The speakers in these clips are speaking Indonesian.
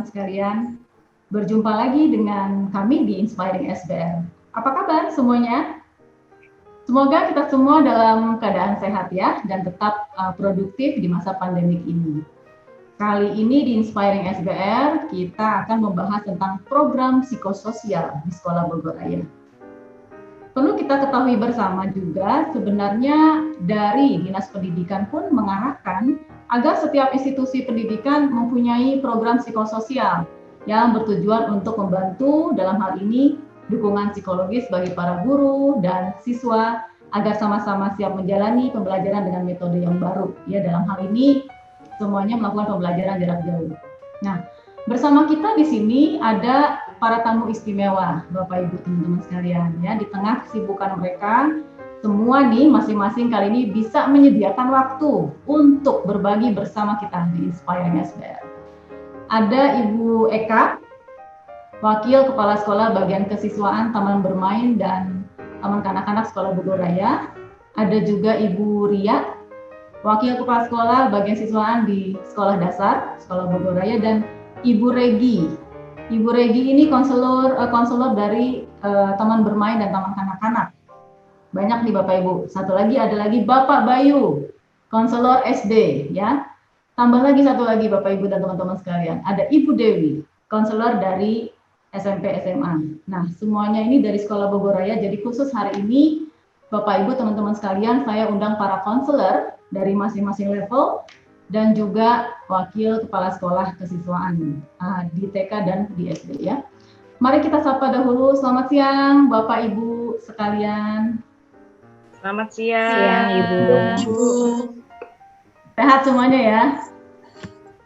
teman-teman sekalian. Berjumpa lagi dengan kami di Inspiring SBR. Apa kabar semuanya? Semoga kita semua dalam keadaan sehat ya, dan tetap produktif di masa pandemik ini. Kali ini di Inspiring SBR, kita akan membahas tentang program psikososial di Sekolah Bogor Raya. Perlu kita ketahui bersama juga, sebenarnya dari Dinas Pendidikan pun mengarahkan agar setiap institusi pendidikan mempunyai program psikososial yang bertujuan untuk membantu dalam hal ini dukungan psikologis bagi para guru dan siswa agar sama-sama siap menjalani pembelajaran dengan metode yang baru. Ya, dalam hal ini semuanya melakukan pembelajaran jarak jauh. Nah, bersama kita di sini ada para tamu istimewa, Bapak Ibu teman-teman sekalian ya. Di tengah kesibukan mereka, semua nih masing-masing kali ini bisa menyediakan waktu untuk berbagi bersama kita di Inspiring SBR. Ada Ibu Eka, Wakil Kepala Sekolah Bagian Kesiswaan Taman Bermain dan Taman Kanak-kanak Sekolah Bogor Raya. Ada juga Ibu Ria, Wakil Kepala Sekolah Bagian Siswaan di Sekolah Dasar Sekolah Bogor Raya, dan Ibu Regi. Ibu Regi ini konselor dari Taman Bermain dan Taman Kanak-kanak. Banyak nih Bapak Ibu. Satu lagi ada lagi Bapak Bayu, konselor SD ya. Tambah lagi satu lagi Bapak Ibu dan teman-teman sekalian, ada Ibu Dewi, konselor dari SMP SMA. Nah, semuanya ini dari Sekolah Bogor Raya. Jadi khusus hari ini Bapak Ibu teman-teman sekalian, saya undang para konselor dari masing-masing level dan juga wakil kepala sekolah kesiswaan di TK dan di SD ya. Mari kita sapa dahulu. Selamat siang Bapak Ibu sekalian. Selamat siang Ibu. Sehat semuanya ya?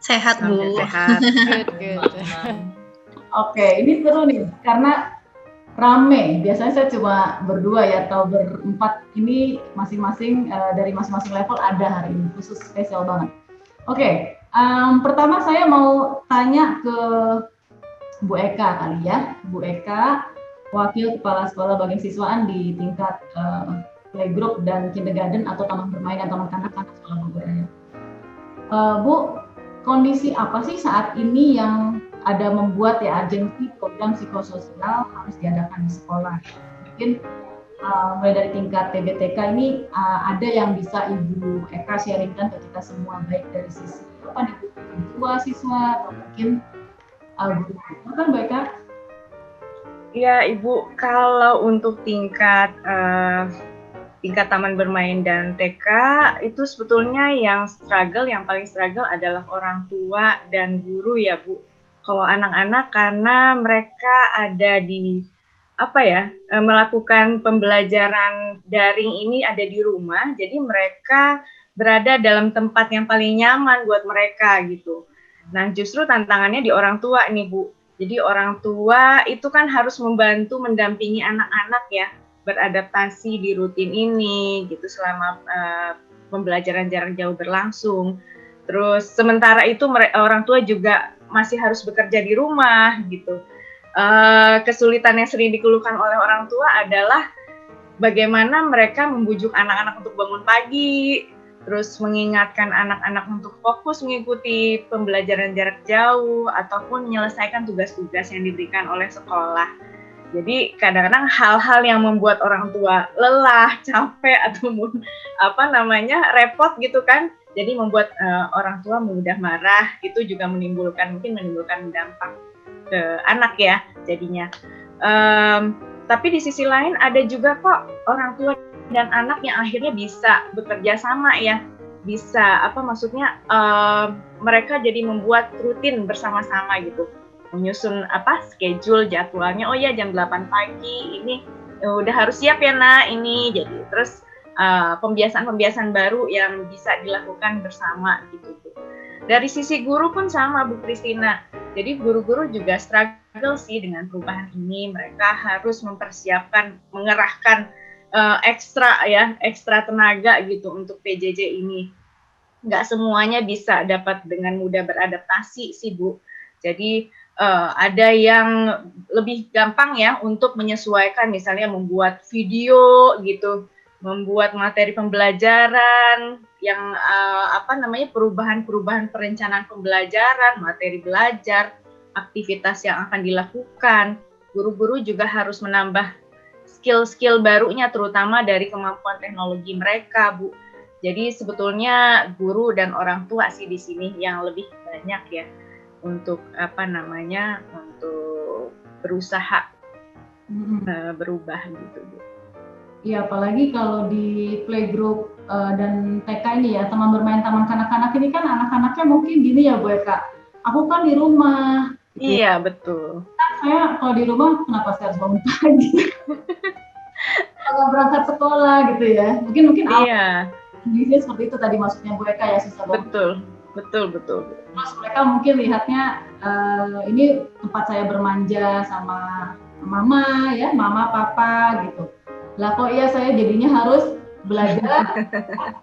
Sehat Bu. Sehat. Good. Oke, ini seru nih karena rame. Biasanya saya cuma berdua ya atau berempat. Ini masing-masing dari masing-masing level ada hari ini, khusus spesial banget. Oke, pertama saya mau tanya ke Bu Eka kali ya. Bu Eka, Wakil Kepala Sekolah Bagian Siswaan di tingkat playgroup dan kindergarten atau taman bermain dan taman kanak-kanak Sekolah Bogor Raya. Bu, kondisi apa sih saat ini yang ada membuat ya agensi program psikososial harus diadakan di sekolah? Mungkin mulai dari tingkat TBTK ini ada yang bisa Ibu Eka sharingkan ke kita semua, baik dari sisi apa nih tua siswa atau mungkin guru. Kan Bu Eka? Ya Ibu, kalau untuk tingkat taman bermain dan TK itu sebetulnya yang paling struggle adalah orang tua dan guru ya Bu. Kalau anak-anak karena mereka ada di melakukan pembelajaran daring ini ada di rumah, jadi mereka berada dalam tempat yang paling nyaman buat mereka gitu. Nah justru tantangannya di orang tua nih Bu. Jadi orang tua itu kan harus membantu mendampingi anak-anak ya beradaptasi di rutin ini gitu selama pembelajaran jarak jauh berlangsung. Terus sementara itu orang tua juga masih harus bekerja di rumah gitu. Kesulitan yang sering dikeluhkan oleh orang tua adalah bagaimana mereka membujuk anak-anak untuk bangun pagi, terus mengingatkan anak-anak untuk fokus mengikuti pembelajaran jarak jauh ataupun menyelesaikan tugas-tugas yang diberikan oleh sekolah. Jadi kadang-kadang hal-hal yang membuat orang tua lelah, capek ataupun repot gitu kan. Jadi membuat orang tua mudah marah, itu juga menimbulkan dampak ke anak ya jadinya. Tapi di sisi lain ada juga kok orang tua dan anak yang akhirnya bisa bekerja sama ya. Bisa mereka jadi membuat rutin bersama-sama gitu. Menyusun schedule jadwalnya, oh ya jam 8 pagi ini udah harus siap ya nak ini. Jadi terus pembiasaan-pembiasaan baru yang bisa dilakukan bersama gitu. Dari sisi guru pun sama Bu Christina. Jadi guru-guru juga struggle sih dengan perubahan ini. Mereka harus mempersiapkan, mengerahkan ekstra tenaga gitu untuk PJJ ini. Nggak semuanya bisa dapat dengan mudah beradaptasi sih Bu. Jadi ada yang lebih gampang ya untuk menyesuaikan, misalnya membuat video gitu, membuat materi pembelajaran yang perubahan perencanaan pembelajaran, materi belajar, aktivitas yang akan dilakukan. Guru-guru juga harus menambah skill-skill barunya, terutama dari kemampuan teknologi mereka, Bu. Jadi sebetulnya guru dan orang tua sih di sini yang lebih banyak ya untuk untuk berusaha berubah gitu, Bu. Iya, apalagi kalau di playgroup dan TK ini ya, teman bermain taman kanak-kanak ini kan anak-anaknya mungkin gini ya Bu Eka, aku kan di rumah. Iya, betul. Saya kalau di rumah kenapa saya harus bangun pagi? Kalau berangkat sekolah gitu ya. Mungkin Iya. Kondisinya seperti itu tadi maksudnya Bu Eka ya, susah banget. Betul. Terus mereka mungkin lihatnya ini tempat saya bermanja sama mama ya, mama papa gitu. Lah kok iya saya jadinya harus belajar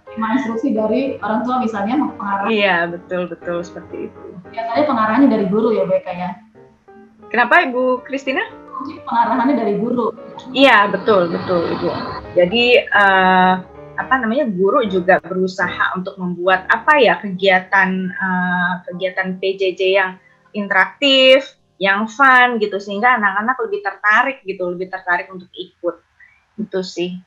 terima instruksi dari orang tua misalnya pengarah. Iya, betul seperti itu. Biasanya pengarahannya dari guru ya Bu Eka ya. Kenapa Ibu Christina? Mungkin pengarahannya dari guru. Iya, betul Ibu. Jadi guru juga berusaha untuk membuat kegiatan PJJ yang interaktif, yang fun gitu, sehingga anak-anak lebih tertarik untuk ikut. Itu sih.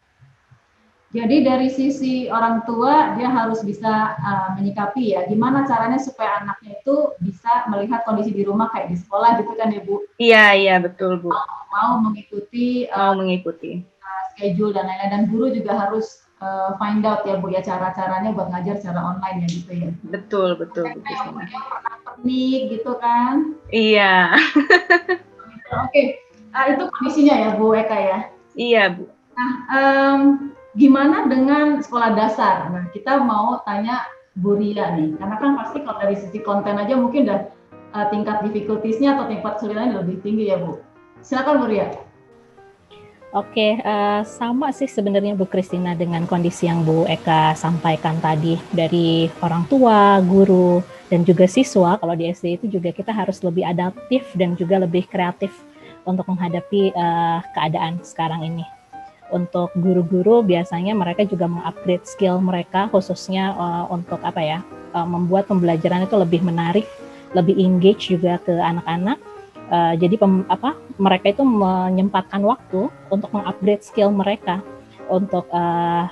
Jadi dari sisi orang tua dia harus bisa menyikapi ya, gimana caranya supaya anaknya itu bisa melihat kondisi di rumah kayak di sekolah gitu kan ya Bu? Iya betul Bu. Mau mengikuti schedule dan lain-lain, dan guru juga harus find out ya Bu ya cara-caranya buat ngajar secara online ya gitu ya. Betul. Yang pernah panik gitu kan? Iya. Oke. Itu kondisinya ya Bu Eka ya? Iya Bu. Nah, gimana dengan sekolah dasar? Nah, kita mau tanya Bu Ria nih, karena kan pasti kalau dari sisi konten aja mungkin udah tingkat difficulties-nya atau tingkat kesulitannya lebih tinggi ya Bu. Silakan Bu Ria. Oke, sama sih sebenarnya Bu Christina dengan kondisi yang Bu Eka sampaikan tadi, dari orang tua, guru, dan juga siswa. Kalau di SD itu juga kita harus lebih adaptif dan juga lebih kreatif untuk menghadapi keadaan sekarang ini. Untuk guru-guru biasanya mereka juga mengupgrade skill mereka, khususnya untuk membuat pembelajaran itu lebih menarik, lebih engage juga ke anak-anak. Jadi mereka itu menyempatkan waktu untuk mengupgrade skill mereka untuk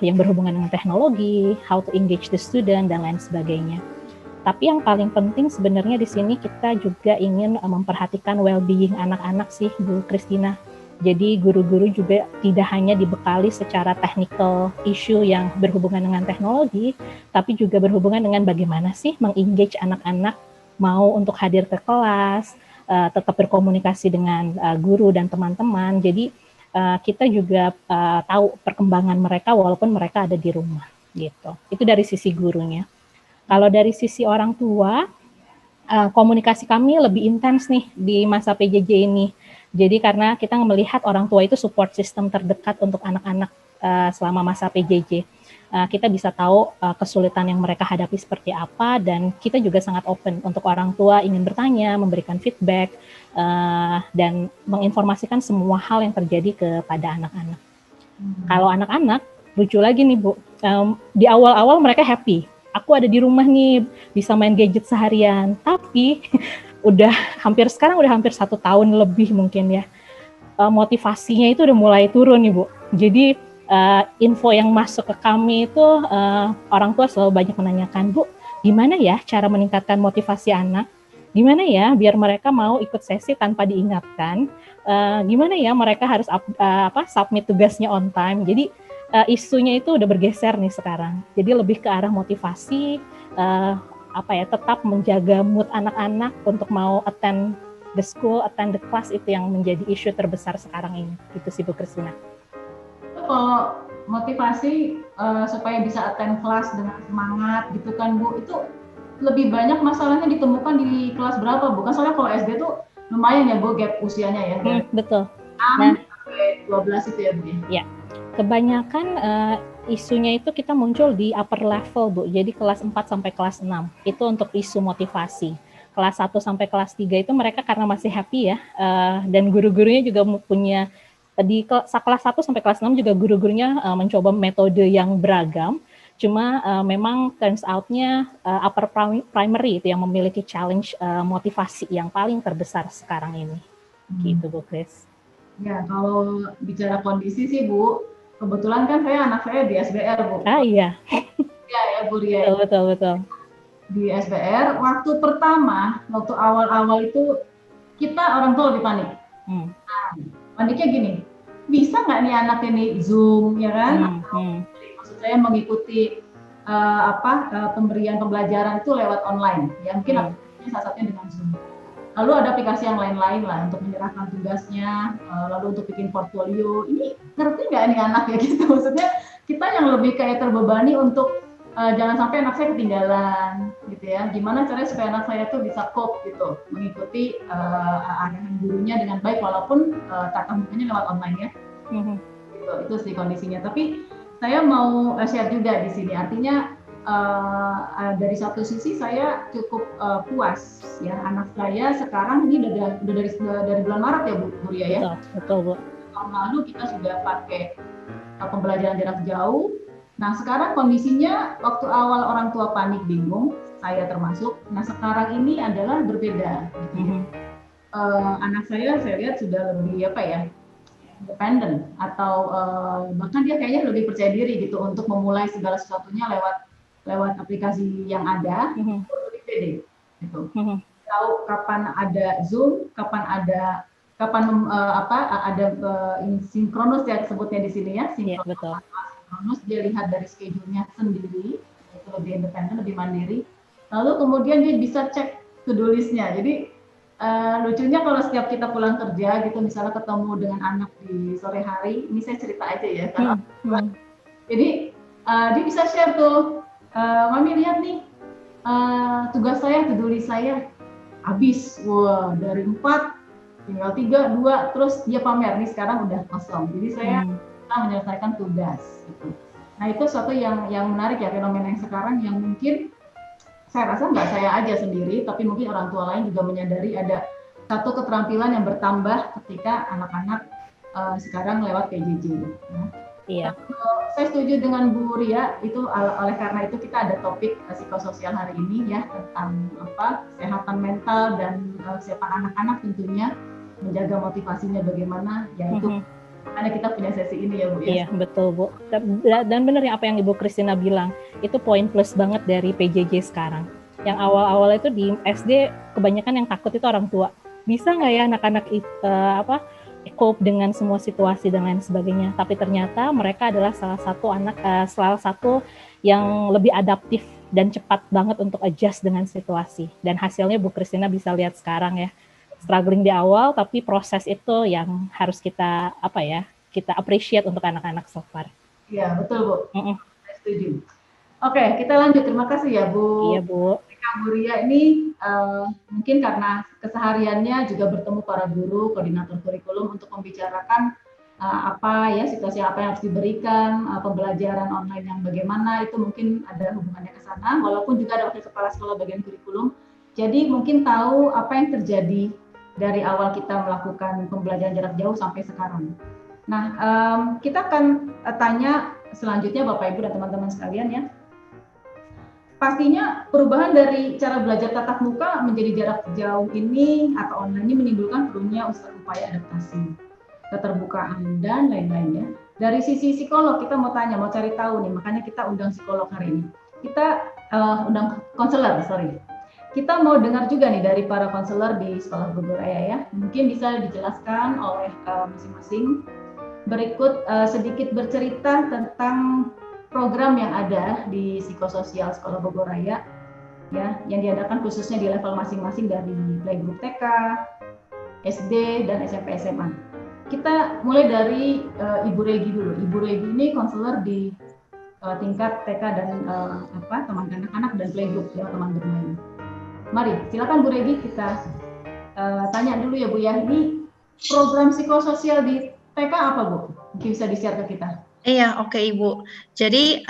yang berhubungan dengan teknologi, how to engage the student dan lain sebagainya. Tapi yang paling penting sebenarnya di sini kita juga ingin memperhatikan well-being anak-anak sih Bu Christina. Jadi guru-guru juga tidak hanya dibekali secara technical issue yang berhubungan dengan teknologi, tapi juga berhubungan dengan bagaimana sih mengengage anak-anak mau untuk hadir ke kelas, tetap berkomunikasi dengan guru dan teman-teman. Jadi kita juga tahu perkembangan mereka walaupun mereka ada di rumah gitu. Itu dari sisi gurunya. Kalau dari sisi orang tua, komunikasi kami lebih intens nih di masa PJJ ini. Jadi karena kita melihat orang tua itu support system terdekat untuk anak-anak selama masa PJJ. Kita bisa tahu kesulitan yang mereka hadapi seperti apa, dan kita juga sangat open untuk orang tua ingin bertanya, memberikan feedback, dan menginformasikan semua hal yang terjadi kepada anak-anak. Kalau anak-anak, lucu lagi nih Bu, di awal-awal mereka happy. Aku ada di rumah nih, bisa main gadget seharian, tapi hampir 1 tahun lebih mungkin ya, motivasinya itu udah mulai turun nih Bu. Jadi info yang masuk ke kami itu orang tua selalu banyak menanyakan, Bu, gimana ya cara meningkatkan motivasi anak? Gimana ya biar mereka mau ikut sesi tanpa diingatkan? Gimana ya mereka harus submit tugasnya on time? Jadi isunya itu udah bergeser nih sekarang. Jadi lebih ke arah motivasi, tetap menjaga mood anak-anak untuk mau attend the school, attend the class, itu yang menjadi isu terbesar sekarang ini. Itu sih Bu Christina. Kalau motivasi supaya bisa attend kelas dengan semangat gitu kan Bu, itu lebih banyak masalahnya ditemukan di kelas berapa Bu? Kan soalnya kalau SD tuh lumayan ya Bu gap usianya ya. Betul. 6 sampai 12 itu ya Bu ya? Ya, kebanyakan isunya itu kita muncul di upper level Bu, jadi kelas 4 sampai kelas 6, itu untuk isu motivasi. Kelas 1 sampai kelas 3 itu mereka karena masih happy ya, dan guru-gurunya juga punya, di kelas 1 sampai kelas 6 juga guru-gurunya mencoba metode yang beragam. Cuma memang turns out-nya upper primary itu yang memiliki challenge motivasi yang paling terbesar sekarang ini. Gitu Bu Kris. Ya, kalau bicara kondisi sih Bu, kebetulan kan anak saya di SBR Bu. Iya. Iya ya Bu Ria. Betul. Di SBR, waktu awal-awal itu kita orang tua lebih panik. Nah, paniknya gini, bisa nggak nih anak ini Zoom, ya kan? Maksud saya mengikuti pemberian pembelajaran itu lewat online, ya mungkin aplikasinya salah satunya dengan Zoom. Lalu ada aplikasi yang lain-lain lah untuk menyerahkan tugasnya, lalu untuk bikin portfolio. Ini ngerti nggak nih anak ya gitu? Maksudnya kita yang lebih kayak terbebani untuk jangan sampai anak saya ketinggalan gitu ya. Gimana caranya supaya anak saya tuh bisa cope gitu, mengikuti arahan gurunya dengan baik walaupun tatap mukanya lewat online ya. Gitu, itu sih kondisinya. Tapi saya mau share juga di sini. Artinya dari satu sisi saya cukup puas ya, anak saya sekarang ini udah dari bulan Maret ya Bu Ria ya. Betul Bu. Tahun lalu kita sudah pakai pembelajaran jarak jauh. Nah sekarang kondisinya waktu awal orang tua panik bingung, saya termasuk. Nah sekarang ini adalah berbeda. Gitu. Anak saya lihat sudah lebih independen atau bahkan dia kayaknya lebih percaya diri gitu untuk memulai segala sesuatunya lewat aplikasi yang ada. Lebih pede gitu. Tahu kapan ada Zoom, kapan ada sinkronus ya sebutnya di sini ya. Iya betul. Dia lihat dari schedule-nya sendiri, itu lebih independen, lebih mandiri. Lalu kemudian dia bisa cek to-do list-nya. Jadi lucunya kalau setiap kita pulang kerja gitu, misalnya ketemu dengan anak di sore hari, ini saya cerita aja ya. Jadi dia bisa share tuh, Mami lihat nih tugas saya, to-do list saya habis. Wah, dari 4 tinggal 3, 2, terus dia pamer nih sekarang udah kosong. Jadi saya menyelesaikan tugas gitu. Nah itu suatu yang menarik ya, fenomena yang sekarang yang mungkin saya rasa nggak saya aja sendiri, tapi mungkin orang tua lain juga menyadari ada satu keterampilan yang bertambah ketika anak-anak sekarang lewat PJJ. Iya. Saya setuju dengan Bu Ria, itu oleh karena itu kita ada topik psikososial hari ini ya, tentang kesehatan mental dan kesiapan anak-anak tentunya, menjaga motivasinya bagaimana, yaitu makanya kita punya sesi ini ya Bu ya. Iya betul Bu. Dan benar ya apa yang Ibu Christina bilang, itu poin plus banget dari PJJ sekarang. Yang awal-awal itu di SD kebanyakan yang takut itu orang tua. Bisa nggak ya anak-anak cope dengan semua situasi dan lain sebagainya. Tapi ternyata mereka adalah salah satu yang lebih adaptif dan cepat banget untuk adjust dengan situasi. Dan hasilnya Bu Christina bisa lihat sekarang ya. Struggling di awal, tapi proses itu yang harus kita kita appreciate untuk anak-anak so far. Iya betul Bu, saya setuju. Oke, kita lanjut. Terima kasih ya Bu. Iya Bu. Bu Ria ini mungkin karena kesehariannya juga bertemu para guru, koordinator kurikulum untuk membicarakan situasi apa yang harus diberikan, pembelajaran online yang bagaimana, itu mungkin ada hubungannya ke sana. Walaupun juga ada wakil kepala sekolah bagian kurikulum, jadi mungkin tahu apa yang terjadi dari awal kita melakukan pembelajaran jarak jauh sampai sekarang. Nah, kita akan tanya selanjutnya Bapak Ibu dan teman-teman sekalian ya. Pastinya perubahan dari cara belajar tatap muka menjadi jarak jauh ini atau online ini menimbulkan perlunya upaya adaptasi, keterbukaan dan lain-lainnya. Dari sisi psikolog kita mau cari tahu nih, makanya kita undang psikolog hari ini. Kita undang konselor, Kita mau dengar juga nih dari para konselor di Sekolah Bogoraya ya. Mungkin bisa dijelaskan oleh masing-masing. Berikut sedikit bercerita tentang program yang ada di psikososial Sekolah Bogoraya ya, yang diadakan khususnya di level masing-masing dari playgroup TK, SD dan SMP SMA. Kita mulai dari Ibu Regi dulu. Ibu Regi ini konselor di tingkat TK dan teman anak-anak dan playgroup ya, teman bermain. Mari, silakan Bu Regi, kita tanya dulu ya Bu ya. Ini program psikososial di TK apa Bu? Mungkin bisa di-share ke kita. Iya, oke Ibu. Jadi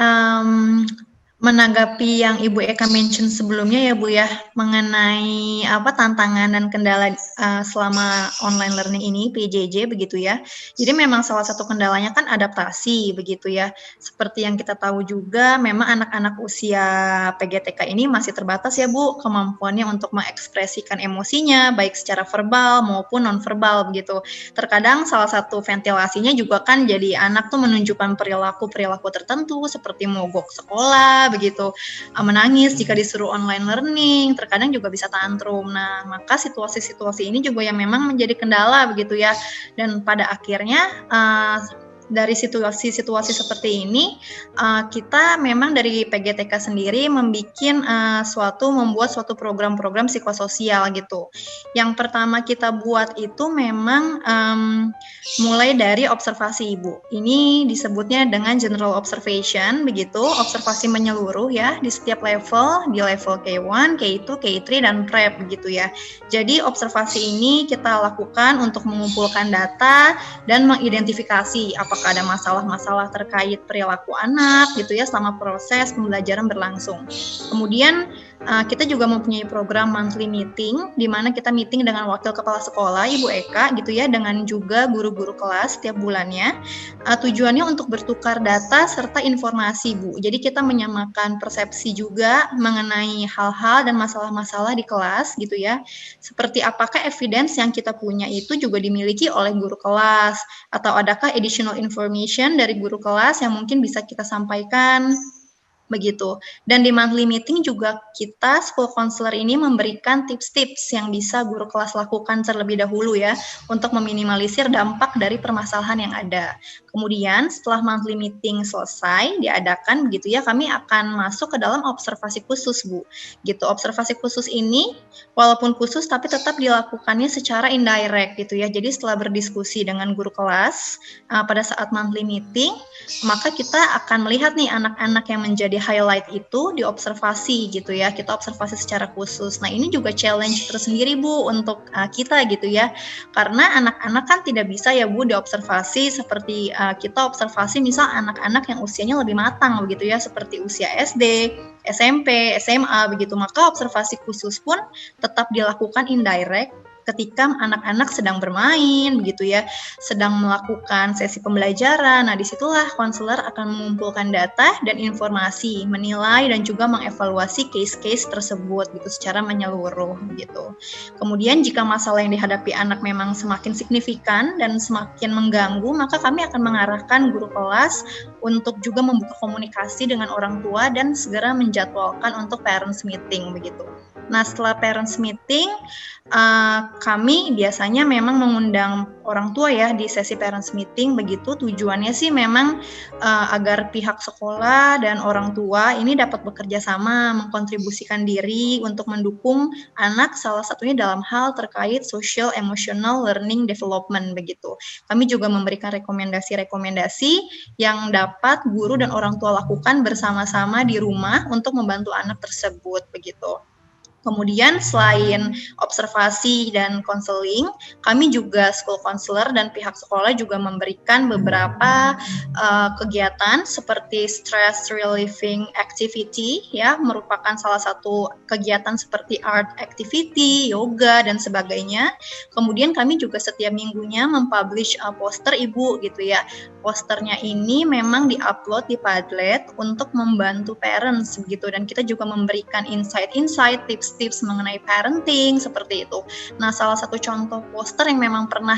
menanggapi yang Ibu Eka mention sebelumnya ya Bu ya, mengenai tantangan dan kendala selama online learning ini PJJ begitu ya. Jadi memang salah satu kendalanya kan adaptasi begitu ya. Seperti yang kita tahu juga memang anak-anak usia PGTK ini masih terbatas ya Bu kemampuannya untuk mengekspresikan emosinya baik secara verbal maupun nonverbal begitu. Terkadang salah satu ventilasinya juga kan jadi anak tuh menunjukkan perilaku tertentu seperti mogok sekolah begitu, menangis jika disuruh online learning, terkadang juga bisa tantrum. Nah, maka situasi-situasi ini juga yang memang menjadi kendala begitu ya. Dan pada akhirnya dari situasi-situasi seperti ini, kita memang dari PGTK sendiri membuat suatu program-program psikososial gitu. Yang pertama kita buat itu memang mulai dari observasi Ibu. Ini disebutnya dengan general observation, begitu, observasi menyeluruh ya di setiap level, di level K1, K2, K3, dan prep begitu ya. Jadi observasi ini kita lakukan untuk mengumpulkan data dan mengidentifikasi apakah ada masalah-masalah terkait perilaku anak gitu ya selama proses pembelajaran berlangsung. Kemudian kita juga mempunyai program monthly meeting di mana kita meeting dengan wakil kepala sekolah Ibu Eka gitu ya, dengan juga guru-guru kelas setiap bulannya. Tujuannya untuk bertukar data serta informasi Bu. Jadi kita menyamakan persepsi juga mengenai hal-hal dan masalah-masalah di kelas gitu ya. Seperti apakah evidence yang kita punya itu juga dimiliki oleh guru kelas, atau adakah additional information dari guru kelas yang mungkin bisa kita sampaikan begitu. Dan di monthly meeting juga kita school counselor ini memberikan tips-tips yang bisa guru kelas lakukan terlebih dahulu ya untuk meminimalisir dampak dari permasalahan yang ada. Kemudian setelah monthly meeting selesai diadakan begitu ya, kami akan masuk ke dalam observasi khusus Bu. Gitu. Observasi khusus ini walaupun khusus tapi tetap dilakukannya secara indirect gitu ya. Jadi setelah berdiskusi dengan guru kelas pada saat monthly meeting, maka kita akan melihat nih anak-anak yang menjadi highlight itu diobservasi gitu ya, kita observasi secara khusus. Nah ini juga challenge tersendiri Bu untuk kita gitu ya, karena anak-anak kan tidak bisa ya Bu diobservasi seperti kita observasi misal anak-anak yang usianya lebih matang begitu ya, seperti usia SD, SMP, SMA begitu, maka observasi khusus pun tetap dilakukan indirect ketika anak-anak sedang bermain begitu ya, sedang melakukan sesi pembelajaran. Nah, disitulah konselor akan mengumpulkan data dan informasi, menilai dan juga mengevaluasi case-case tersebut gitu secara menyeluruh gitu. Kemudian jika masalah yang dihadapi anak memang semakin signifikan dan semakin mengganggu, maka kami akan mengarahkan guru kelas untuk juga membuka komunikasi dengan orang tua dan segera menjadwalkan untuk parents meeting begitu. Nah, setelah parents meeting, kami biasanya memang mengundang orang tua ya di sesi parents meeting begitu. Tujuannya sih memang agar pihak sekolah dan orang tua ini dapat bekerja sama, mengkontribusikan diri untuk mendukung anak, salah satunya dalam hal terkait social emotional learning development begitu. Kami juga memberikan rekomendasi-rekomendasi yang dapat guru dan orang tua lakukan bersama-sama di rumah untuk membantu anak tersebut begitu. Kemudian selain observasi dan konseling, kami juga school counselor dan pihak sekolah juga memberikan beberapa kegiatan seperti stress relieving activity ya, merupakan salah satu kegiatan seperti art activity, yoga dan sebagainya. Kemudian kami juga setiap minggunya mempublish poster Ibu gitu ya. Posternya ini memang diupload di Padlet untuk membantu parents begitu, dan kita juga memberikan insight-insight, tips-tips mengenai parenting seperti itu. Nah, salah satu contoh poster yang memang pernah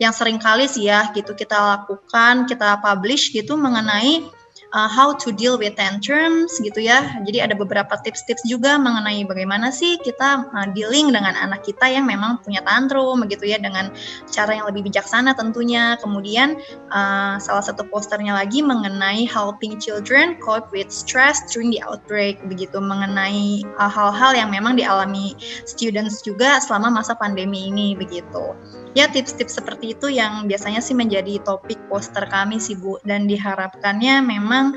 yang sering kali sih ya gitu kita lakukan, kita publish gitu mengenai how to deal with tantrums gitu ya. Jadi ada beberapa tips-tips juga mengenai bagaimana sih kita dealing dengan anak kita yang memang punya tantrum begitu ya, dengan cara yang lebih bijaksana tentunya. Kemudian salah satu posternya lagi mengenai helping children cope with stress during the outbreak begitu, mengenai hal-hal yang memang dialami students juga selama masa pandemi ini begitu. Ya, tips-tips seperti itu yang biasanya sih menjadi topik poster kami sih Bu, dan diharapkannya memang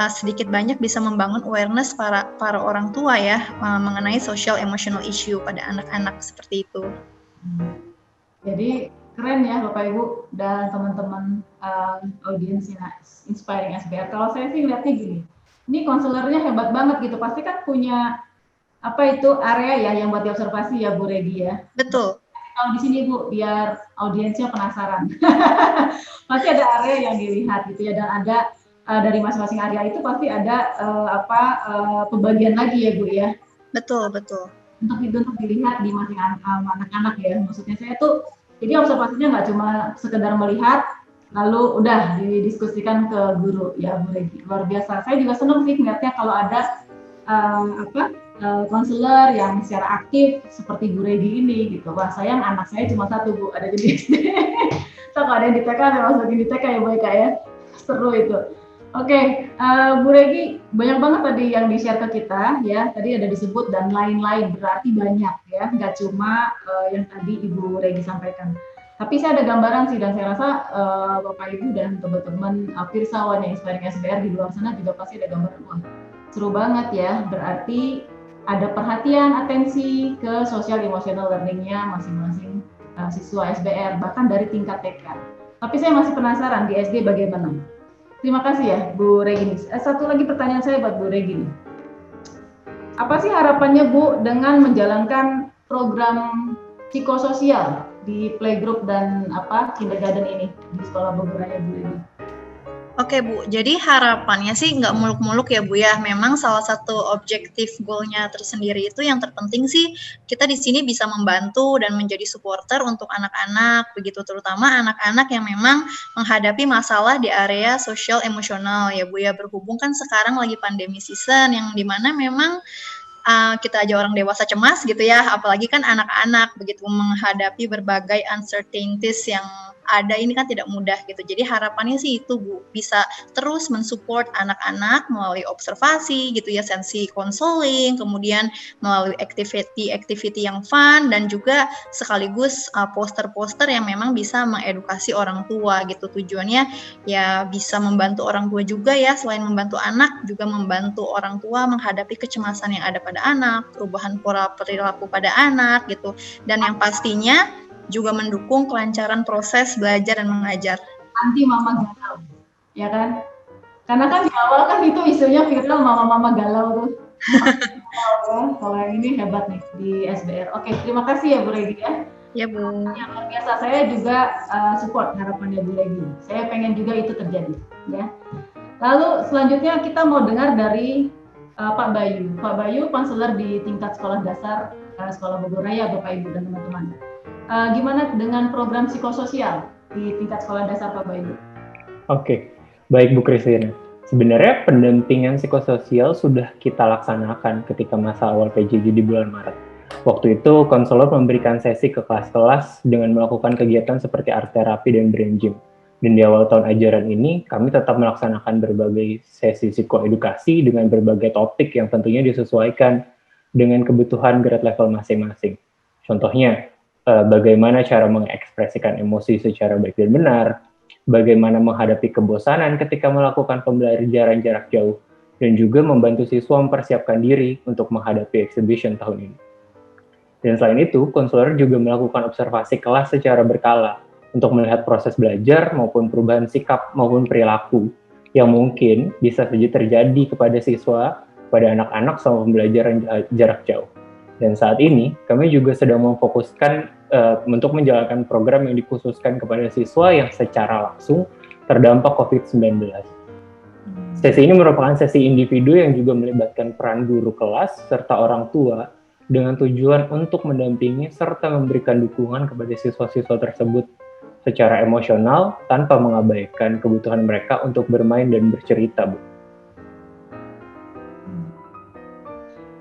sedikit banyak bisa membangun awareness para orang tua ya mengenai social emotional issue pada anak-anak seperti itu. Jadi keren ya Bapak Ibu dan teman-teman audiensnya Inspiring SBR. Kalau saya sih lihatnya gini, ini konselornya hebat banget gitu, pasti kan punya apa itu area ya yang buat diobservasi ya Bu Regi ya. Betul. Kalau di sini Bu, biar audiensnya penasaran. Pasti ada area yang dilihat gitu ya, dan ada dari masing-masing area itu pasti ada pembagian lagi ya Bu ya. Betul, betul. Untuk dilihat di masing anak-anak ya. Maksudnya saya tuh, jadi observasinya nggak cuma sekedar melihat, lalu udah didiskusikan ke guru ya Bu Regi. Luar biasa. Saya juga senang sih melihatnya kalau ada konselor yang secara aktif seperti Bu Regi ini gitu. Wah, sayang anak saya cuma satu Bu, ada di SD. So, kalau ada yang di TK, saya masukin di TK ya Bu Eka ya. Seru itu. Oke, Bu Regi, banyak banget tadi yang di-share ke kita ya. Tadi ada disebut dan lain-lain, berarti banyak ya. Nggak cuma yang tadi Ibu Regi sampaikan. Tapi saya ada gambaran sih, dan saya rasa Bapak Ibu dan teman-teman Pirsawan yang Inspiring SBR di luar sana juga pasti ada gambaran. Wah, seru banget ya. Berarti ada perhatian, atensi ke social emotional learning-nya masing-masing siswa SBR, bahkan dari tingkat TK. Tapi saya masih penasaran di SD bagaimana. Terima kasih ya Bu Regi. Satu lagi pertanyaan saya buat Bu Regi. Apa sih harapannya Bu dengan menjalankan program psikososial di playgroup dan kindergarten ini di Sekolah Bogor Raya Bu Regi? Oke Bu, jadi harapannya sih nggak muluk-muluk ya Bu ya. Memang salah satu objektif goalnya tersendiri itu yang terpenting sih kita di sini bisa membantu dan menjadi supporter untuk anak-anak, begitu terutama anak-anak yang memang menghadapi masalah di area sosial emosional ya Bu ya. Berhubung kan sekarang lagi pandemi season yang dimana memang kita aja orang dewasa cemas gitu ya, apalagi kan anak-anak begitu menghadapi berbagai uncertainties yang ada ini kan tidak mudah gitu. Jadi harapannya sih itu Bu, bisa terus mensupport anak-anak melalui observasi gitu ya, sesi konseling, kemudian melalui activity yang fun, dan juga sekaligus poster-poster yang memang bisa mengedukasi orang tua gitu. Tujuannya ya bisa membantu orang tua juga ya, selain membantu anak juga membantu orang tua menghadapi kecemasan yang ada pada anak, perubahan pola perilaku pada anak gitu, dan yang pastinya juga mendukung kelancaran proses belajar dan mengajar. Anti mama galau, ya kan? Karena kan di awal kan itu isunya viral mama-mama galau tuh. Kalau yang ini hebat nih di SBR. Oke, terima kasih ya Bu Regi ya. Ya Bu. Yang luar biasa, saya juga support harapannya Bu Regi. Saya pengen juga itu terjadi, ya. Lalu selanjutnya kita mau dengar dari Pak Bayu. Pak Bayu, konselor di tingkat sekolah dasar Sekolah Bogor Raya, Bapak Ibu dan teman-teman. Gimana dengan program psikososial di tingkat sekolah dasar Pak Bayu? Oke, baik Bu Christine. Sebenarnya pendampingan psikososial sudah kita laksanakan ketika masa awal PJJ di bulan Maret. Waktu itu konselor memberikan sesi ke kelas-kelas dengan melakukan kegiatan seperti art terapi dan brain gym. Dan di awal tahun ajaran ini, kami tetap melaksanakan berbagai sesi psikoedukasi dengan berbagai topik yang tentunya disesuaikan dengan kebutuhan grade level masing-masing. Contohnya, bagaimana cara mengekspresikan emosi secara baik dan benar, bagaimana menghadapi kebosanan ketika melakukan pembelajaran jarak jauh, dan juga membantu siswa mempersiapkan diri untuk menghadapi exhibition tahun ini. Dan selain itu, konselor juga melakukan observasi kelas secara berkala untuk melihat proses belajar maupun perubahan sikap maupun perilaku yang mungkin bisa saja terjadi kepada siswa, pada anak-anak selama pembelajaran jarak jauh. Dan saat ini, kami juga sedang memfokuskan untuk menjalankan program yang dikhususkan kepada siswa yang secara langsung terdampak COVID-19. Sesi ini merupakan sesi individu yang juga melibatkan peran guru kelas serta orang tua dengan tujuan untuk mendampingi serta memberikan dukungan kepada siswa-siswa tersebut secara emosional tanpa mengabaikan kebutuhan mereka untuk bermain dan bercerita, Bu.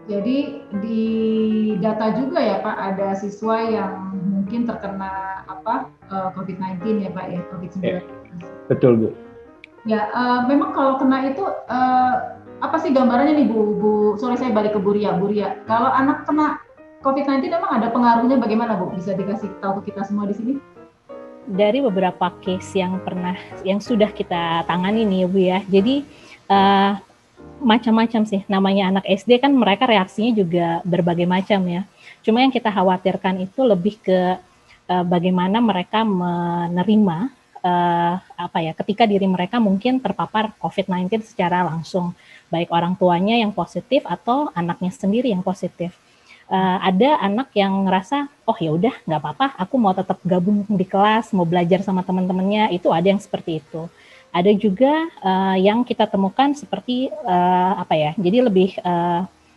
Jadi di data juga ya Pak, ada siswa yang mungkin terkena COVID-19 ya Pak ya, COVID-19. Ya, betul Bu. Ya, memang kalau kena itu apa sih gambarannya nih Bu? Sorry saya balik ke Bu Ria. Kalau anak kena COVID-19 memang ada pengaruhnya bagaimana Bu? Bisa dikasih tahu ke kita semua di sini? Dari beberapa case yang sudah kita tangani nih Bu ya. Jadi macam-macam sih, namanya anak SD kan mereka reaksinya juga berbagai macam ya. Cuma yang kita khawatirkan itu lebih ke bagaimana mereka menerima ketika diri mereka mungkin terpapar COVID-19 secara langsung, baik orang tuanya yang positif atau anaknya sendiri yang positif. Ada anak yang ngerasa, oh ya udah nggak apa-apa, aku mau tetap gabung di kelas, mau belajar sama teman-temannya, itu ada yang seperti itu. Ada juga yang kita temukan seperti jadi lebih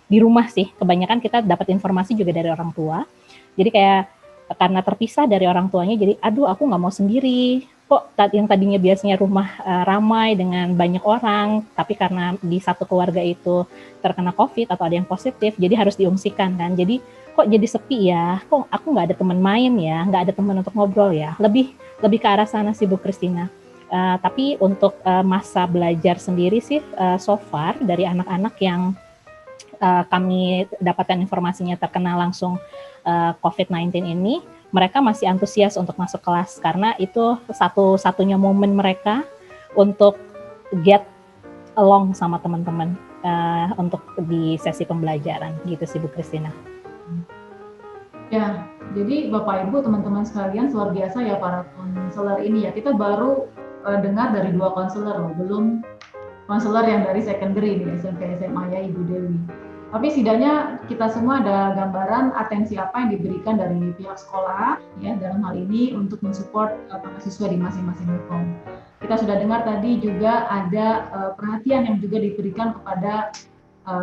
di rumah sih, kebanyakan kita dapat informasi juga dari orang tua. Jadi kayak karena terpisah dari orang tuanya, jadi aduh aku nggak mau sendiri. Kok yang tadinya biasanya rumah ramai dengan banyak orang, tapi karena di satu keluarga itu terkena COVID atau ada yang positif, jadi harus diungsikan kan. Jadi kok jadi sepi ya, kok aku nggak ada teman main ya, nggak ada teman untuk ngobrol ya. Lebih ke arah sana sih Bu Christina. Tapi untuk masa belajar sendiri sih so far dari anak-anak yang kami dapatkan informasinya terkena langsung COVID-19 ini, mereka masih antusias untuk masuk kelas karena itu satu-satunya momen mereka untuk get along sama teman-teman untuk di sesi pembelajaran gitu sih Bu Christina. Ya, jadi Bapak Ibu teman-teman sekalian luar biasa ya para konselor ini ya. Kita baru dengar dari 2 konselor loh, belum konselor yang dari secondary di SMP SMA ya Ibu Dewi. Tapi setidaknya kita semua ada gambaran atensi apa yang diberikan dari pihak sekolah ya dalam hal ini untuk mensupport para siswa di masing-masing level. Kita sudah dengar tadi juga ada perhatian yang juga diberikan kepada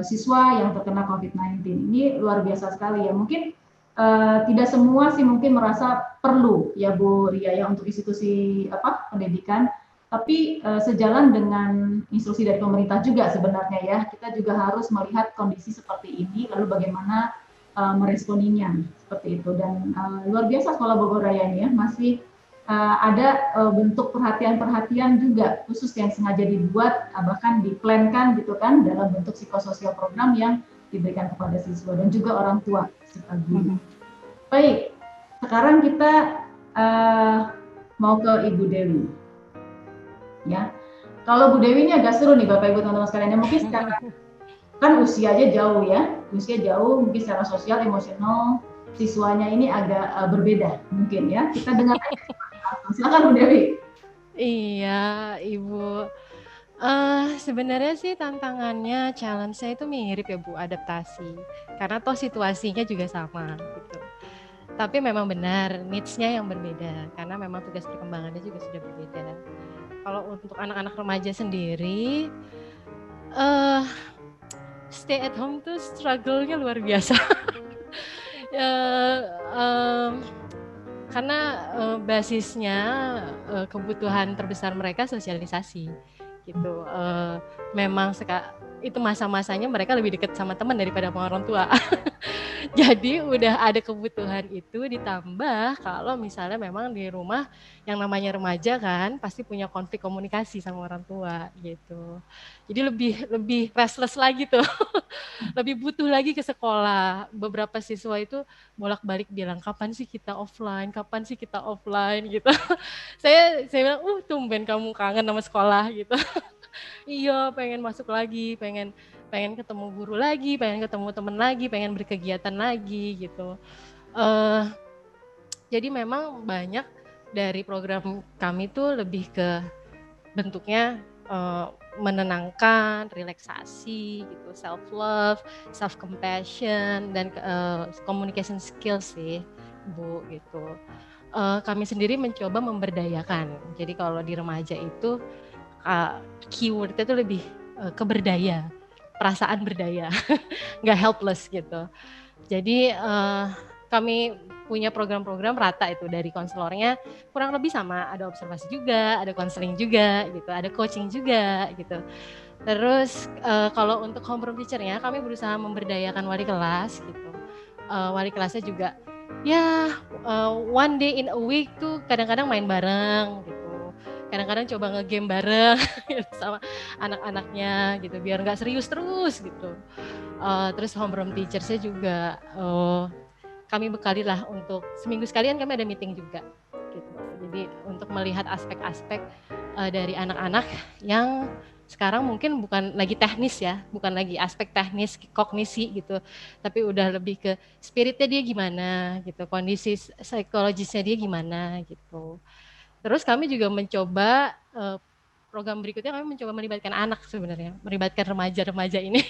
siswa yang terkena COVID-19. Ini luar biasa sekali ya. Mungkin tidak semua sih mungkin merasa perlu ya Bu Ria ya untuk institusi pendidikan. Tapi sejalan dengan instruksi dari pemerintah juga sebenarnya ya, kita juga harus melihat kondisi seperti ini, lalu bagaimana meresponinya seperti itu. Dan luar biasa Sekolah Bogor Raya ini ya, masih ada bentuk perhatian-perhatian juga khusus yang sengaja dibuat, bahkan diplankan gitu kan, dalam bentuk psikososial program yang diberikan kepada siswa dan juga orang tua serta guru. Baik, sekarang kita mau ke Ibu Dewi. Ya, kalau Bu Dewi ini agak seru nih Bapak Ibu teman-teman sekalian. Ya, mungkin secara kan usianya jauh ya, mungkin secara sosial emosional siswanya ini agak berbeda mungkin ya. Kita dengar aja. Silakan Bu Dewi. Iya Ibu. Sebenarnya sih tantangannya, challenge-nya itu mirip ya Bu, adaptasi. Karena toh situasinya juga sama gitu. Tapi memang benar needs-nya yang berbeda karena memang tugas perkembangannya juga sudah berbeda. Kalau untuk anak-anak remaja sendiri, stay at home tuh struggle-nya luar biasa. Karena basisnya kebutuhan terbesar mereka sosialisasi gitu. Memang itu masa-masanya mereka lebih dekat sama teman daripada sama orang tua. Jadi udah ada kebutuhan itu ditambah kalau misalnya memang di rumah yang namanya remaja kan pasti punya konflik komunikasi sama orang tua gitu. Jadi lebih restless lagi tuh. Lebih butuh lagi ke sekolah. Beberapa siswa itu bolak-balik bilang kapan sih kita offline gitu. Saya bilang tumben kamu kangen sama sekolah gitu. Iya, pengen masuk lagi, pengen ketemu guru lagi, pengen ketemu teman lagi, pengen berkegiatan lagi gitu. Jadi memang banyak dari program kami tuh lebih ke bentuknya menenangkan, relaksasi gitu, self love, self compassion dan communication skills sih, Bu gitu. Kami sendiri mencoba memberdayakan. Jadi kalau di remaja itu keywordnya itu lebih keberdaya, perasaan berdaya, nggak helpless gitu. Jadi kami punya program-program rata itu dari konselornya kurang lebih sama, ada observasi juga, ada konseling juga gitu, ada coaching juga gitu. Terus kalau untuk homeroom teacher-nya kami berusaha memberdayakan wali kelas gitu. Wali kelasnya juga ya one day in a week tuh kadang-kadang main bareng gitu. Kadang-kadang coba nge-game bareng sama anak-anaknya gitu biar nggak serius terus gitu. Terus homeroom teacher-nya juga kami bekali lah untuk seminggu sekalian kami ada meeting juga gitu. Jadi untuk melihat aspek-aspek dari anak-anak yang sekarang mungkin bukan lagi teknis ya, bukan lagi aspek teknis kognisi gitu, tapi udah lebih ke spiritnya dia gimana gitu, kondisi psikologisnya dia gimana gitu. Terus kami juga mencoba program berikutnya, kami mencoba melibatkan anak sebenarnya, melibatkan remaja-remaja ini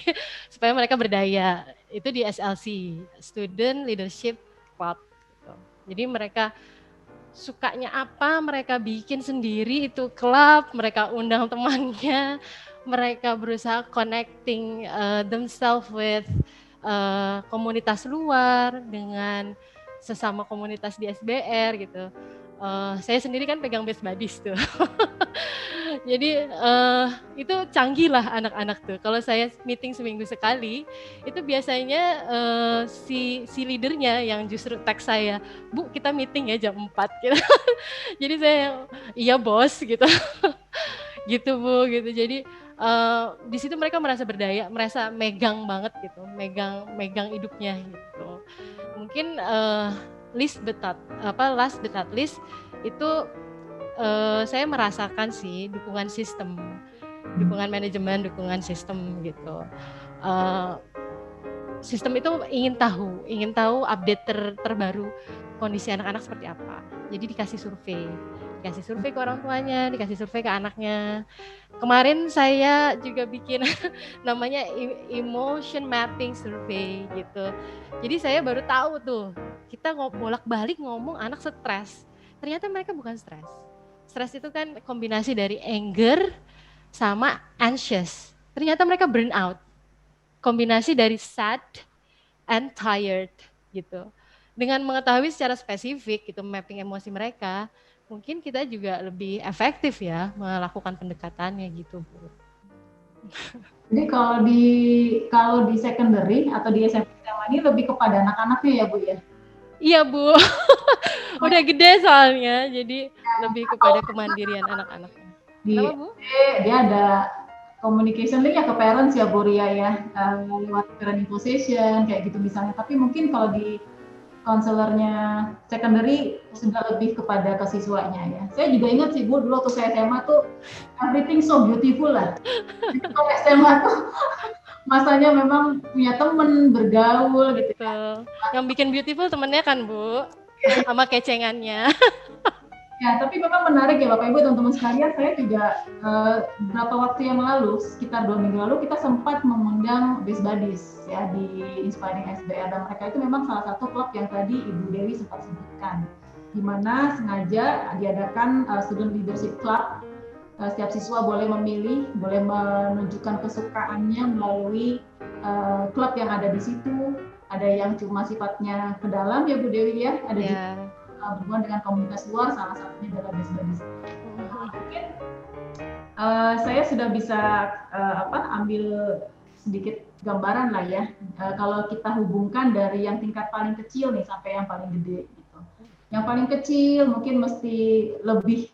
supaya mereka berdaya. Itu di SLC, Student Leadership Club. Gitu. Jadi mereka sukanya apa, mereka bikin sendiri itu klub, mereka undang temannya, mereka berusaha connecting themselves with komunitas luar dengan sesama komunitas di SBR gitu. Saya sendiri kan pegang Best Buddies tuh. Jadi itu canggih lah anak-anak tuh. Kalau saya meeting seminggu sekali, itu biasanya si leadernya yang justru tag saya, Bu kita meeting ya jam 4 gitu. Jadi saya, iya bos gitu. Gitu Bu gitu. Jadi di situ mereka merasa berdaya, merasa megang banget gitu, megang hidupnya gitu. Mungkin last but not least itu saya merasakan sih dukungan sistem, dukungan manajemen, dukungan sistem gitu. Sistem itu ingin tahu update terbaru kondisi anak-anak seperti apa. Jadi dikasih survei ke orang tuanya, dikasih survei ke anaknya. Kemarin saya juga bikin namanya emotion mapping survey gitu. Jadi saya baru tahu tuh, kita bolak-balik ngomong anak stres. Ternyata mereka bukan stres. Stres itu kan kombinasi dari anger sama anxious. Ternyata mereka burn out. Kombinasi dari sad and tired gitu. Dengan mengetahui secara spesifik gitu mapping emosi mereka, mungkin kita juga lebih efektif ya melakukan pendekatannya gitu, Bu. Jadi kalau di secondary atau di SMP SMA ini lebih kepada anak-anaknya ya Bu ya? Iya Bu, udah gede soalnya, jadi lebih kepada kemandirian anak-anaknya. Kenapa Bu? Dia ada communication link ya ke parents ya Bu Ria ya, lewat parenting session kayak gitu misalnya. Tapi mungkin kalau di konselornya secondary sudah lebih kepada ke siswanya ya. Saya juga ingat sih Bu, dulu waktu saya SMA tuh everything so beautiful lah. Kalau SMA tuh masanya memang punya temen, bergaul gitu. Betul. Yang bikin beautiful temennya kan Bu, sama kecengannya. Ya, tapi memang menarik ya Bapak Ibu, teman-teman sekalian. Saya juga beberapa waktu yang lalu, sekitar 2 minggu lalu, kita sempat mengundang Best Buddies ya di Inspiring SBR, dan mereka itu memang salah satu klub yang tadi Ibu Dewi sempat sebutkan, di mana sengaja diadakan Student Leadership Club. Setiap siswa boleh memilih, boleh menunjukkan kesukaannya melalui klub yang ada di situ. Ada yang cuma sifatnya ke dalam ya Bu Dewi ya, ada juga berhubungan dengan komunitas luar, salah satunya adalah Best Buddies. Mungkin saya sudah bisa ambil sedikit gambaran lah ya, kalau kita hubungkan dari yang tingkat paling kecil nih sampai yang paling gede gitu. Yang paling kecil mungkin mesti lebih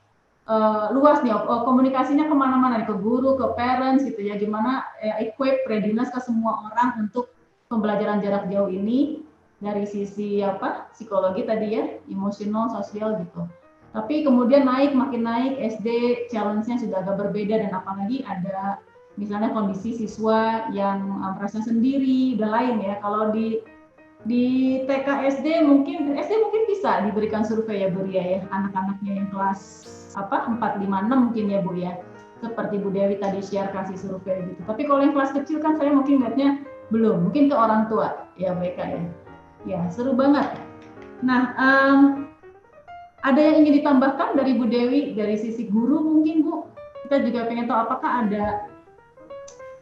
luas nih, komunikasinya kemana-mana, ke guru, ke parents gitu ya, gimana equip, readiness ke semua orang untuk pembelajaran jarak jauh ini, dari sisi psikologi tadi ya, emosional, sosial gitu. Tapi kemudian makin naik SD, challenge-nya sudah agak berbeda, dan apalagi ada misalnya kondisi siswa yang merasa sendiri, udah lain ya. Kalau di TK SD mungkin bisa diberikan survei ya Bu Ria ya, anak-anaknya yang kelas 4, 5, 6 mungkin ya Bu ya. Seperti Bu Dewi tadi share kasih survei gitu. Tapi kalau yang kelas kecil kan saya mungkin lihatnya belum, mungkin ke orang tua ya mereka ya. Ya, seru banget. Nah, ada yang ingin ditambahkan dari Bu Dewi, dari sisi guru mungkin Bu? Kita juga pengen tahu apakah ada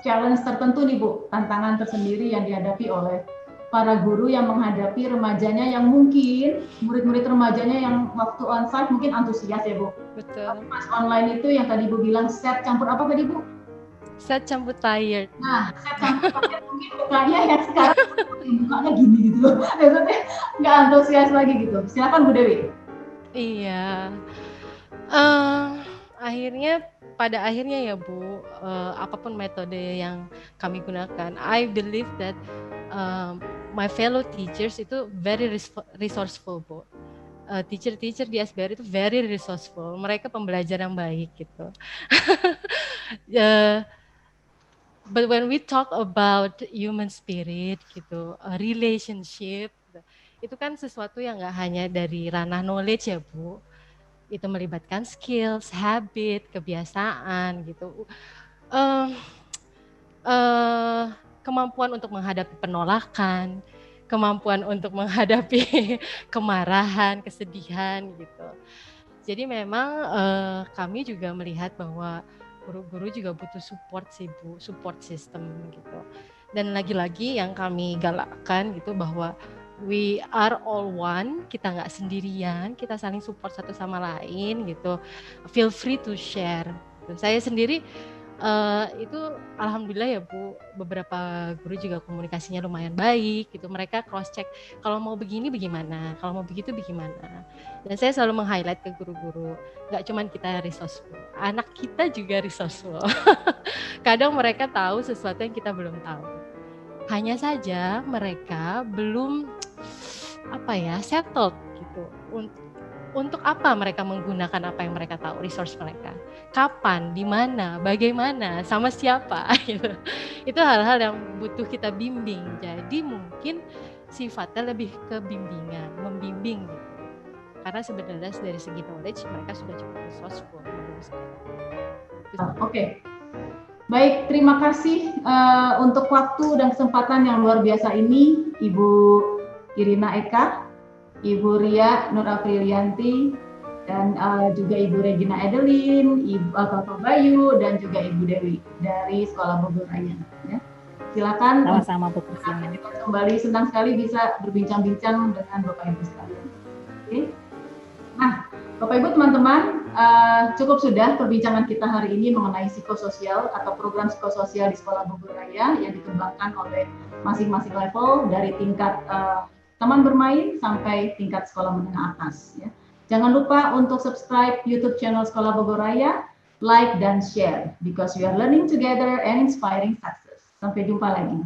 challenge tertentu nih Bu, tantangan tersendiri yang dihadapi oleh para guru yang menghadapi remajanya yang mungkin, murid-murid remajanya yang waktu onsite mungkin antusias ya Bu? Betul. Tapi pas online itu yang tadi Bu bilang set campur apa tadi Bu? Set campur tired. Nah, set campur tired mungkin mukanya yang sekarang mukanya gini gitu loh. Maksudnya nggak antusias lagi gitu. Silakan Bu Dewi. Iya. Pada akhirnya ya Bu, apapun metode yang kami gunakan, I believe that my fellow teachers itu very resourceful Bu. Teacher di SBR itu very resourceful. Mereka pembelajar yang baik gitu. But when we talk about human spirit gitu, relationship, itu kan sesuatu yang nggak hanya dari ranah knowledge ya Bu, Itu melibatkan skills, habit, kebiasaan gitu. Eh, Kemampuan untuk menghadapi penolakan, kemampuan untuk menghadapi kemarahan, kesedihan gitu. Jadi memang kami juga melihat bahwa guru-guru juga butuh support sih Bu, support system gitu. Dan lagi-lagi yang kami galakkan gitu bahwa we are all one, kita nggak sendirian, kita saling support satu sama lain gitu. Feel free to share. Saya sendiri itu alhamdulillah ya Bu, beberapa guru juga komunikasinya lumayan baik gitu. Mereka cross check kalau mau begini bagaimana, kalau mau begitu bagaimana. Dan saya selalu meng-highlight ke guru-guru, nggak cuman kita resourceful, anak kita juga resourceful. Kadang mereka tahu sesuatu yang kita belum tahu. Hanya saja mereka belum settled gitu. Untuk apa mereka menggunakan apa yang mereka tahu, resource mereka, kapan, di mana, bagaimana, sama siapa gitu. Itu hal-hal yang butuh kita bimbing. Jadi mungkin sifatnya lebih ke bimbingan, membimbing gitu. Karena sebenarnya dari segi knowledge mereka sudah cukup resourceful menurut saya. Oke. Baik, terima kasih untuk waktu dan kesempatan yang luar biasa ini, Ibu Irina Eka, Ibu Ria Nur Aprilianti, dan juga Ibu Regina Edelin, Ibu Bapak Bayu, dan juga Ibu Dewi dari Sekolah Bogor Raya. Ya. Silakan. Sama-sama Bu Christina. Kembali senang sekali bisa berbincang-bincang dengan Bapak Ibu sekalian. Oke. Nah, Bapak Ibu teman-teman, cukup sudah perbincangan kita hari ini mengenai psikososial atau program psikososial di Sekolah Bogor Raya yang dikembangkan oleh masing-masing level dari tingkat taman bermain sampai tingkat sekolah menengah atas. Ya. Jangan lupa untuk subscribe YouTube channel Sekolah Bogor Raya, like dan share, because we are learning together and inspiring success. Sampai jumpa lagi.